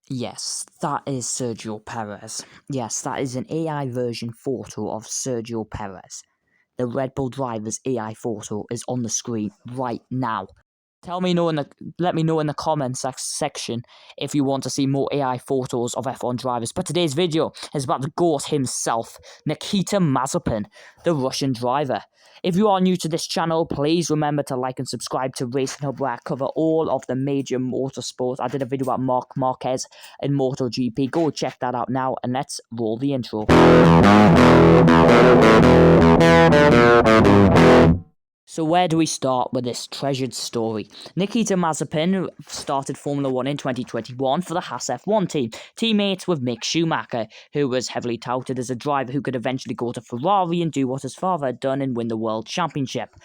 Yes, that is Sergio Perez. Yes, that is an AI version photo of Sergio Perez. The Red Bull driver's AI photo is on the screen right now. Let me know in the comments section if you want to see more AI photos of F1 drivers. But today's video is about the GOAT himself, Nikita Mazepin, the Russian driver. If you are new to this channel, please remember to like and subscribe to Racing Hub, where I cover all of the major motorsports. I did a video about Marc Marquez and MotoGP. Go check that out now, and let's roll the intro. So where do we start with this treasured story? Nikita Mazepin started Formula 1 in 2021 for the Haas F1 team, teammates with Mick Schumacher, who was heavily touted as a driver who could eventually go to Ferrari and do what his father had done and win the World Championship.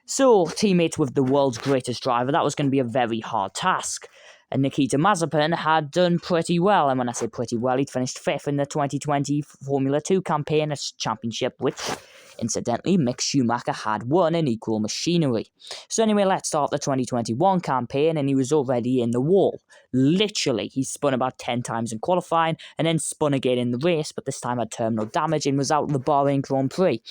So, teammates with the world's greatest driver, that was going to be a very hard task. And Nikita Mazepin had done pretty well, and when I say pretty well, he'd finished 5th in the 2020 Formula 2 campaign, a championship which, incidentally, Mick Schumacher had won in equal machinery. So anyway, let's start the 2021 campaign, and he was already in the wall. Literally, he spun about 10 times in qualifying, and then spun again in the race, but this time had terminal damage and was out of the Bahrain Grand Prix.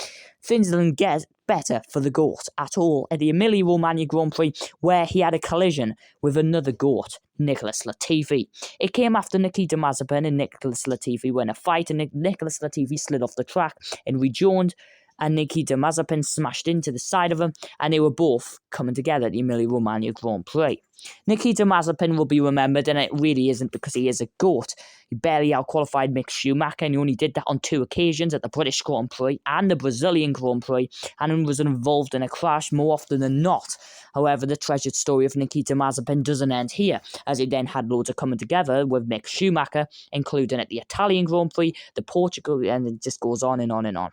Things didn't get better for the GOAT at all at the Emilia-Romagna Grand Prix, where he had a collision with another GOAT, Nicholas Latifi. It came after Nikita Mazepin and Nicholas Latifi were in a fight, and Nicholas Latifi slid off the track and rejoined, and Nikita Mazepin smashed into the side of him, and they were both coming together at the Emilia-Romagna Grand Prix. Nikita Mazepin will be remembered, and it really isn't because he is a GOAT. He barely outqualified Mick Schumacher, and he only did that on 2 occasions, at the British Grand Prix and the Brazilian Grand Prix, and was involved in a crash more often than not. However, the treasured story of Nikita Mazepin doesn't end here, as he then had loads of coming together with Mick Schumacher, including at the Italian Grand Prix, the Portugal, and it just goes on and on and on.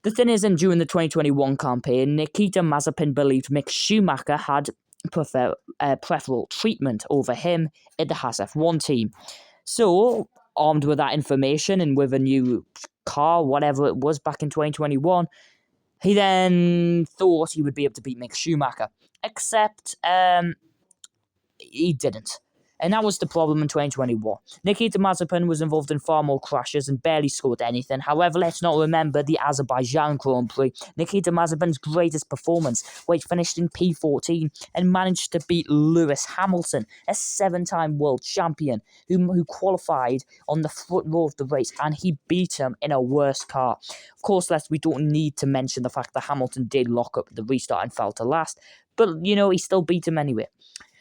The thing is, during the 2021 campaign, Nikita Mazepin believed Mick Schumacher had preferable treatment over him at the Haas F1 team. So, armed with that information and with a new car, whatever it was back in 2021, he then thought he would be able to beat Mick Schumacher. Except, he didn't. And that was the problem in 2021. Nikita Mazepin was involved in far more crashes and barely scored anything. However, let's not remember the Azerbaijan Grand Prix, Nikita Mazepin's greatest performance, where he finished in P14 and managed to beat Lewis Hamilton, a 7-time world champion, who qualified on the front row of the race, and he beat him in a worse car. Of course, we don't need to mention the fact that Hamilton did lock up at the restart and fell to last, but, he still beat him anyway.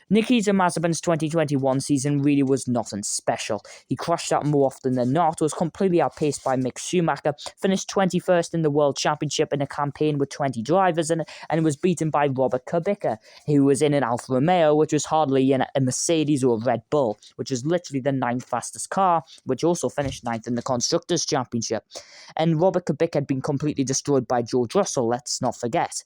Nikita Mazepin's 2021 season really was nothing special. He crashed out more often than not, was completely outpaced by Mick Schumacher, finished 21st in the World Championship in a campaign with 20 drivers, and was beaten by Robert Kubica, who was in an Alfa Romeo, which was hardly in a Mercedes or a Red Bull, which was literally the 9th fastest car, which also finished 9th in the Constructors' Championship. And Robert Kubica had been completely destroyed by George Russell, let's not forget.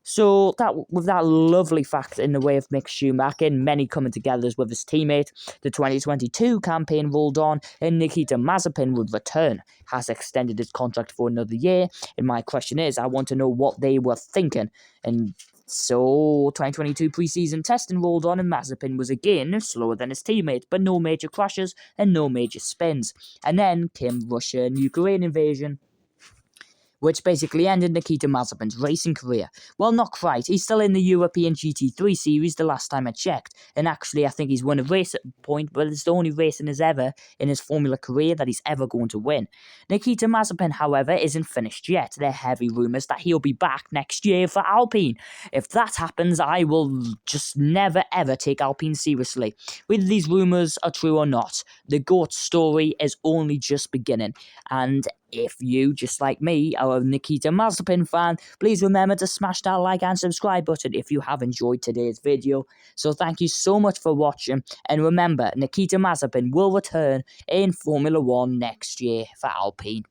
So, with that lovely fact in the way of Mick Schumacher and many coming together with his teammate, the 2022 campaign rolled on and Nikita Mazepin would return. Has extended his contract for another year, and my question is, I want to know what they were thinking. And so, 2022 preseason testing rolled on, and Mazepin was again slower than his teammate, but no major crashes and no major spins. And then came Russia and Ukraine invasion, which basically ended Nikita Mazepin's racing career. Well, not quite. He's still in the European GT3 series the last time I checked. And actually, I think he's won a race at a point, but it's the only race in his Formula career that he's ever going to win. Nikita Mazepin, however, isn't finished yet. There are heavy rumours that he'll be back next year for Alpine. If that happens, I will just never ever take Alpine seriously. Whether these rumours are true or not, the GOAT story is only just beginning. And if you, just like me, are a Nikita Mazepin fan, please remember to smash that like and subscribe button if you have enjoyed today's video. So thank you so much for watching, and remember, Nikita Mazepin will return in Formula 1 next year for Alpine.